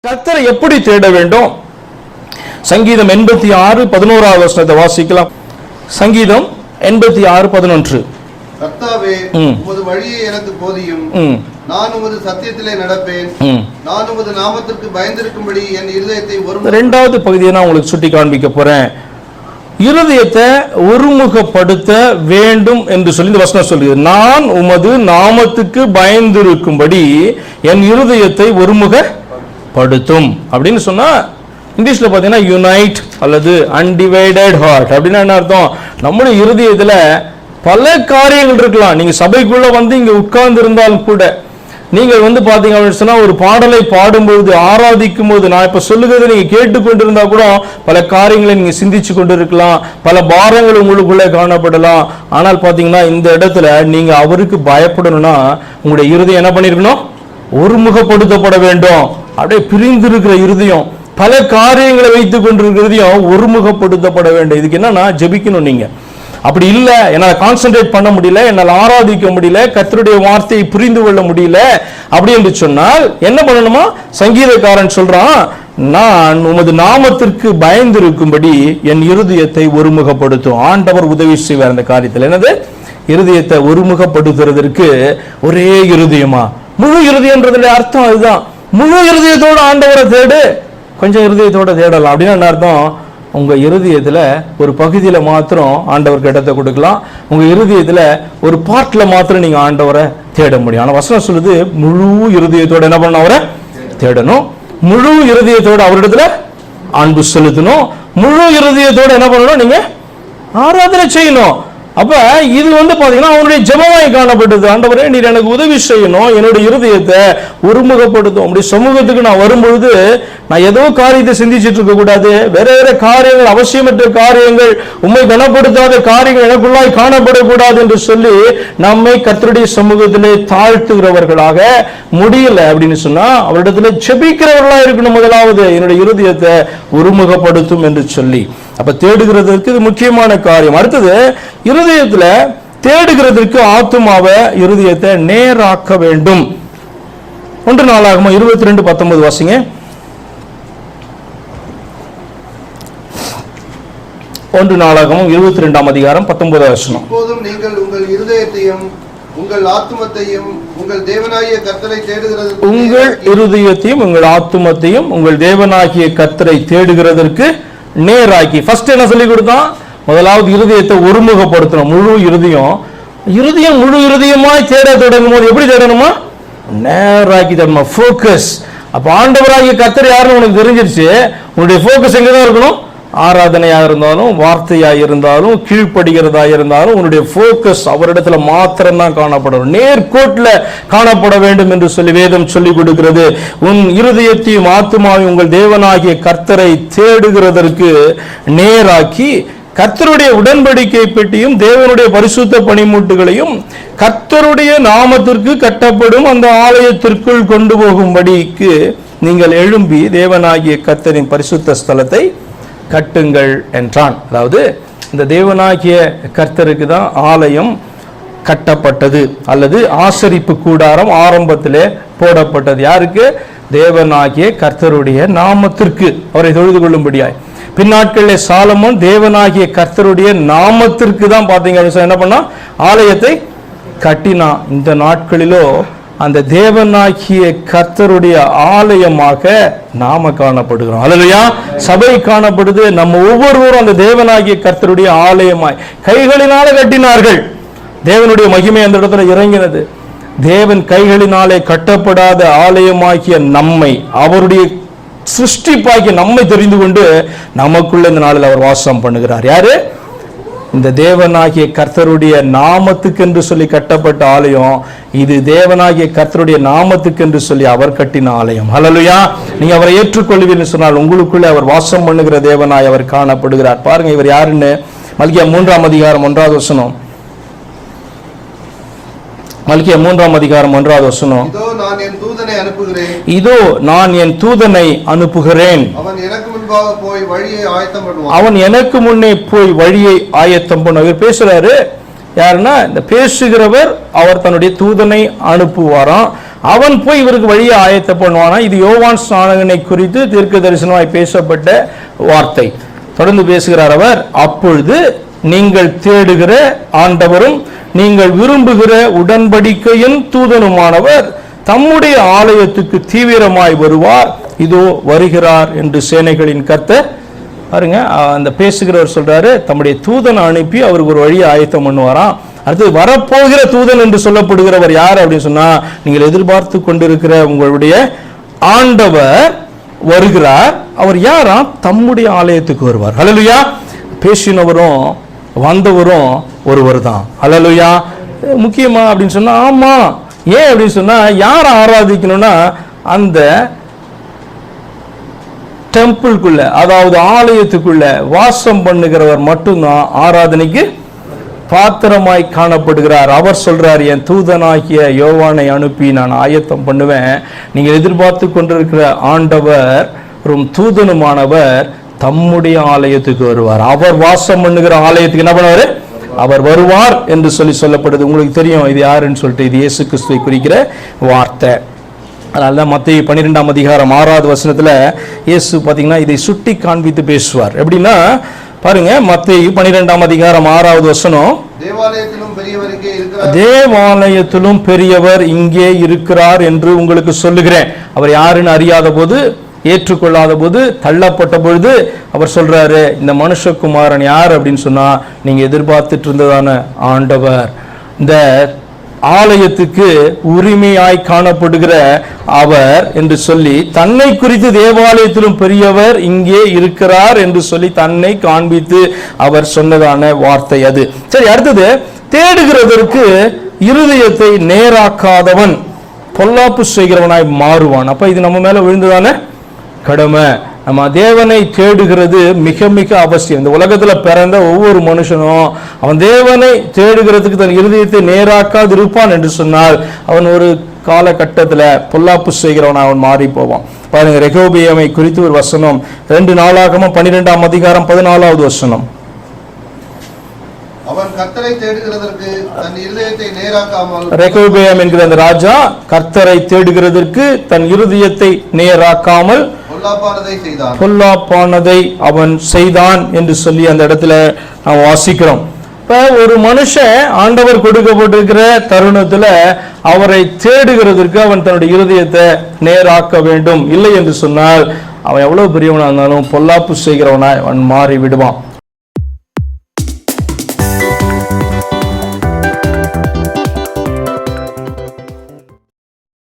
கர்த்தரை எப்படி தேட வேண்டும்? சங்கீதம் 86:11 வசனத்தை வாசிக்கலாம். சங்கீதம் 86:11. கர்த்தாவே, உமது வழியை எனக்கு போதியும், நான் உமது சத்தியத்திலே நடப்பேன், நான் உமது நாமத்திற்கு பயந்திருக்கும்படி என் இருதயத்தை இரண்டாவது பகுதியை நான் உங்களுக்கு சுட்டி காண்பிக்க போறேன். இருதயத்தை ஒருமுகப்படுத்த வேண்டும் என்று சொல்லி இந்த வசனம் சொல்லுது. நான் உமது நாமத்துக்கு பயந்திருக்கும்படி என் இருதயத்தை ஒருமுகப்படுத்தும் அப்படின்னு சொன்னா இங்கிலீஷ்ல பாத்தீங்கன்னா யுனைட் அல்லது அன்டிவைடட் ஹார்ட் அப்படின்னா என்ன அர்த்தம்? நம்முடைய இருதயத்துல பல காரியங்கள் இருக்கலாம். நீங்க சபைக்குள்ள வந்து இங்க உட்கார்ந்து இருந்தாலும் கூட நீங்கள் பாத்தீங்க அப்படின்னு சொன்னா ஒரு பாடலை பாடும்போது ஆராதிக்கும் போது நான் இப்ப சொல்லுகிறத நீங்க கேட்டுக்கொண்டிருந்தா கூட பல காரியங்களை நீங்க சிந்திச்சு கொண்டு இருக்கலாம், பல பாரங்கள் உங்களுக்குள்ள காணப்படலாம். ஆனால் பாத்தீங்கன்னா இந்த இடத்துல நீங்க அவருக்கு பயப்படணும்னா உங்களுடைய இருதயம் என்ன பண்ணிருக்கணும்? ஒருமுகப்படுத்தப்பட வேண்டும். அப்படியே பிரிந்து இருக்கிற இருதயம், பல காரியங்களை வைத்துக் கொண்டிருக்கிறதையும் ஒருமுகப்படுத்தப்பட வேண்டும். இதுக்கு என்னன்னா ஜெபிக்கணும். நீங்க அப்படி இல்லை, என்னால் கான்சென்ட்ரேட் பண்ண முடியல, என்னால் ஆராதிக்க முடியல, கர்த்தருடைய வார்த்தையை புரிந்து கொள்ள முடியல அப்படி என்று சொன்னால் என்ன பண்ணணுமா? சங்கீதக்காரன் சொல்றான், நான் உமது நாமத்திற்கு பயந்திருக்கும்படி என் இருதயத்தை ஒருமுகப்படுத்தும். ஆண்டவர் உதவி செய்வார் அந்த காரியத்தில். என்னது? இருதயத்தை ஒருமுகப்படுத்துறதற்கு ஒரே இருதயமா? முழு இருதயம்ன்றதுல அர்த்தம் அதுதான். முழு இருதயத்தோட ஆண்டவரை தேடு, கொஞ்சம் இருதயத்தோட தேடலாம் அப்படின்னா என்ன அர்த்தம்? உங்க இருதயத்துல ஒரு பகுதியில மாத்திரம் ஆண்டவருக்கு இடத்தை கொடுக்கலாம், உங்க இருதயத்துல ஒரு பார்ட்ல மாத்திரம் நீங்க ஆண்டவரை தேட முடியும். ஆனா வசனம் சொல்லுது முழு இருதயத்தோட என்ன பண்ண அவரை தேடணும், முழு இருதயத்தோட அவரிடத்துல அன்பு செலுத்தணும், முழு இருதயத்தோட என்ன பண்ணணும்? நீங்க ஆராதனை செய்யணும். அப்ப இது பாத்தீங்கன்னா அவனுடைய ஜெபமாய் காணப்பட்டது. ஆண்டவரே, நீர் எனக்கு உதவி செய்யணும், என்னுடைய இருதயத்தை ஒருமுகப்படுத்தும். அப்படி சமூகத்துக்கு நான் வரும்பொழுது நான் ஏதோ காரியத்தை சிந்திச்சுட்டு இருக்க கூடாது, வேற வேற காரியங்கள், அவசியமற்ற காரியங்கள், உண்மை கனப்படுத்தாத காரியங்கள் எனக்குள்ளாய் காணப்படக்கூடாது என்று சொல்லி நம்மை கர்த்தருடைய சமூகத்திலே தாழ்த்துகிறவர்களாக முடியல அப்படின்னு சொன்னா அவரிடத்துல ஜெபிக்கிறவர்களா இருக்கணும். முதலாவது என்னுடைய இருதயத்தை ஒருமுகப்படுத்தும் என்று சொல்லி அப்ப தேடுகிறதற்கு இது முக்கியமான காரியம். அடுத்தது இருதயத்துல தேடுகிறதற்கு ஆத்துமாவை இருதயத்தை நேராக்க வேண்டும். 1 நாளாகமம் 22:19 வாசிங்க. 1 நாளாகமம் 22ஆம் அதிகாரம் 19 வசனம். இப்போதும் நீங்கள் உங்கள் இருதயத்தையும் உங்கள் ஆத்துமத்தையும் உங்கள் தேவனாகிய கர்த்தரை தேடுகிறதற்கு, உங்கள் இருதயத்தையும் உங்கள் ஆத்துமத்தையும் உங்கள் தேவனாகிய கர்த்தரை தேடுகிறதற்கு நேராக்கி. ஃபர்ஸ்ட் என்ன சொல்லி கொடுத்தான்? முதலாவது இருதயத்தை ஒருமுகப்படுத்தணும். முழு இருதயம் முழு இருதயமாய் தேட தொடங்கும் போது எப்படி தேடணுமா? நேராக்கி தேடணுமா? ஃபோக்கஸ். அப்ப ஆண்டவராகிய கர்த்தர் யாருன்னு உனக்கு தெரிஞ்சிருச்சு. உன்னுடைய ஃபோக்கஸ் எங்கதான் இருக்கணும்? ஆராதனையா இருந்தாலும், வார்த்தையா இருந்தாலும், கீழ்ப்படுகிறதா இருந்தாலும் உன்னுடைய ஃபோக்கஸ் அவரிடத்துல மாத்திரம் தான் காணப்படணும், நேர்கோட்டில் காணப்பட வேண்டும் என்று சொல்லி வேதம் சொல்லிக் கொடுக்கிறது. உன் இருதயத்தையும் ஆத்துமாவையும் உங்கள் தேவனாகிய கர்த்தரை தேடுகிறதற்கு நேராக்கி கர்த்தருடைய உடன்படிக்கை பெட்டியும் தேவனுடைய பரிசுத்த பணிமுட்டுகளையும் கர்த்தருடைய நாமத்திற்கு கட்டப்படும் அந்த ஆலயத்திற்குள் கொண்டு போகும்படிக்கு நீங்கள் எழும்பி தேவனாகிய கர்த்தரின் பரிசுத்த ஸ்தலத்தை கட்டுங்கள் என்றான். அதாவது இந்த தேவனாகிய கர்த்தருக்கு தான் ஆலயம் கட்டப்பட்டது அல்லது ஆசரிப்பு கூடாரம் ஆரம்பத்திலே போடப்பட்டது. யாருக்கு? தேவனாகிய கர்த்தருடைய நாமத்திற்கு, அவரை தொழுது கொள்ளும்படியாய். பின்னாட்களில் சாலமோன் தேவனாகிய கர்த்தருடைய நாமத்திற்கு தான் பாத்தீங்க என்ன பண்ணா? ஆலயத்தை கட்டினா. இந்த நாட்களிலோ அந்த தேவனாகிய கர்த்தருடைய ஆலயமாக நாம காணப்படுகிறோம். அல்லேலூயா. சபை காணப்படுது. நம்ம ஒவ்வொருவரும் அந்த தேவனாகிய கர்த்தருடைய ஆலயமாய் கைகளினால கட்டினார்கள். தேவனுடைய மகிமை அந்த இடத்துல இறங்கினது. தேவன் கைகளினாலே கட்டப்படாத ஆலயமாகிய நம்மை, அவருடைய சிருஷ்டிப்பாகிய நம்மை தெரிந்து கொண்டு நமக்குள்ள இந்த நாளில் அவர் வாசம் பண்ணுகிறார். யாரு? இந்த தேவனாகிய கர்த்தருடைய நாமத்துக்கு என்று சொல்லி கட்டப்பட்ட ஆலயம் இது. தேவனாகிய கர்த்தருடைய நாமத்துக்கு என்று சொல்லி அவர் கட்டின ஆலயம். ஹல்லேலூயா. நீங்க அவரை ஏற்றுக்கொள்வீர்கள் சொன்னால் உங்களுக்குள்ளே அவர் வாசம் பண்ணுகிற தேவனாய் அவர் காணப்படுகிறார். பாருங்க இவர் யாருன்னு மல்கியா 3ஆம் அதிகாரம் 1வது வசனம். மல்கியா 3ஆம் அதிகாரம் 1வது வசனம். இதோ நான் என் தூதனை அனுப்புகிறேன், இதோ நான் என் தூதனை அனுப்புகிறேன், அவன் எனக்கு முன்பாக போய் வழியை ஆயத்தம் பண்ணுவான். அவன் எனக்கு முன்னே போய் வழியை ஆயத்தம் பண்ணுவான். இவர் பேசுறாரு, யாருன்னா இந்த பேசுகிறவர் அவர் தன்னுடைய தூதனை அனுப்புவாராம். அவன் போய் இவருக்கு வழியை ஆயத்த பண்ணுவானா. இது யோவான் ஸ்நானகனை குறித்து தீர்க்க தரிசனமாய் பேசப்பட்ட வார்த்தை. தொடர்ந்து பேசுகிறார் அவர், அப்பொழுது நீங்கள் தேடுகிற ஆண்டவரும் நீங்கள் விரும்புகிற உடன்படிக்கையின் தூதனுமானவர் தம்முடைய ஆலயத்துக்கு தீவிரமாய் வருவார், இதோ வருகிறார் என்று சேனைகளின் கர்த்தர். பாருங்க, அந்த பேசுகிறவர் சொல்றாரு தம்முடைய தூதனை அனுப்பி அவருக்கு ஒரு வழியை ஆயத்தம் பண்ணுவாராம். அடுத்து வரப்போகிற தூதன் என்று சொல்லப்படுகிறவர் யார் அப்படின்னு சொன்னா, நீங்கள் எதிர்பார்த்து கொண்டிருக்கிற உங்களுடைய ஆண்டவர் வருகிறார். அவர் யாரா? தம்முடைய ஆலயத்துக்கு வருவார். ஹல்லேலூயா. பேசினவரும் வந்தவரும் ஒருவர் தான். ஹல்லேலூயா. முக்கியமா அப்படின்னு சொன்னா, ஆமா. ஏன் அப்படின்னு சொன்னா, யாரை ஆராதிக்கணும்னா அந்த டெம்பிள்குள்ள, அதாவது ஆலயத்துக்குள்ள வாசம் பண்ணுகிறவர் மட்டும்தான் ஆராதனைக்கு பாத்திரமாய் காணப்படுகிறார். அவர் சொல்றார், என் தூதனாகிய யோவானை அனுப்பி நான் ஆயத்தம் பண்ணுவேன். நீங்கள் எதிர்பார்த்து கொண்டிருக்கிற ஆண்டவர் தூதனுமானவர் தம்முடைய ஆலயத்துக்கு வருவார். அவர் வாசம் பண்ணுகிற ஆலயத்துக்கு என்ன பண்ணுவார்? அவர் வருவார் என்று சொல்லப்படுது. உங்களுக்கு தெரியும் இது யாருன்னு சொல்லிட்டு. இது இயேசு கிறிஸ்துவை குறிக்கிற வார்த்தை. அதனால மத்தேயு 12ஆம் அதிகாரம் 6வது வசனத்துல இயேசு பார்த்தீங்கன்னா இதை சுட்டி காண்பித்து பேசுவார். எப்படின்னா பாருங்க, மத்தேயு 12ஆம் அதிகாரம் 6வது வசனம், தேவாலயத்திலும் பெரியவர் இங்கே இருக்கிறார் என்று உங்களுக்கு சொல்லுகிறேன். அவர் யாருன்னு அறியாத போது, ஏற்றுக்கொள்ளாத போது, தள்ளப்பட்ட பொழுது அவர் சொல்றாரு, இந்த மனுஷகுமாரன் யார் அப்படின்னு சொன்னா, நீங்க எதிர்பார்த்துட்டு இருந்ததான ஆண்டவர், இந்த ஆலயத்துக்கு உரிமையாய் காணப்படுகிற அவர் என்று சொல்லி தன்னை குறித்து தேவாலயத்திலும் பெரியவர் இங்கே இருக்கிறார் என்று சொல்லி தன்னை காண்பித்து அவர் சொன்னதான வார்த்தை அது. சரி, அடுத்தது, தேடுகிறதற்கு இருதயத்தை நேராக்காதவன் பொல்லாப்பு செய்கிறவனாய் மாறுவான். அப்ப இது நம்ம மேல விழுந்ததான கடமை. நம்ம தேவனை தேடுகிறது மிக மிக அவசியம். இந்த உலகத்துல பிறந்த ஒவ்வொரு மனுஷனும் அவன் தேவனை தேடுகிறதுக்கு தன் இருதயத்தை நேராக்காது இருப்பான் என்று சொன்னால் அவன் ஒரு காலகட்டத்தில் பொல்லாப்பு செய்கிறவன் அவன் மாறி போவான். பாருங்க, ரெகோபியாமை குறித்து ஒரு வசனம் 2 நாளாகமம் 12ஆம் அதிகாரம் 14வது வசனம். அவன் கர்த்தரை தேடுகிறதற்கு தன் இருதயத்தை நேராக்காமல், ரெகோபியாம் என்கிற அந்த ராஜா கர்த்தரை தேடுகிறதற்கு தன் இருதயத்தை நேராக்காமல் பொல்லாப்பானதை அவன் செய்தான் என்று சொல்லி அந்த இடத்துல நாம் வாசிக்கிறோம். இப்ப ஒரு மனுஷன் ஆண்டவர் கொடுக்கப்பட்டிருக்கிற தருணத்துல அவரை தேடுகிறதற்கு அவன் தன்னுடைய இருதயத்தை நேராக்க வேண்டும். இல்லை என்று சொன்னால் அவன் எவ்வளவு பெரியவனா இருந்தாலும் பொல்லாப்பு செய்கிறவனாய் அவன் மாறி விடுவான்.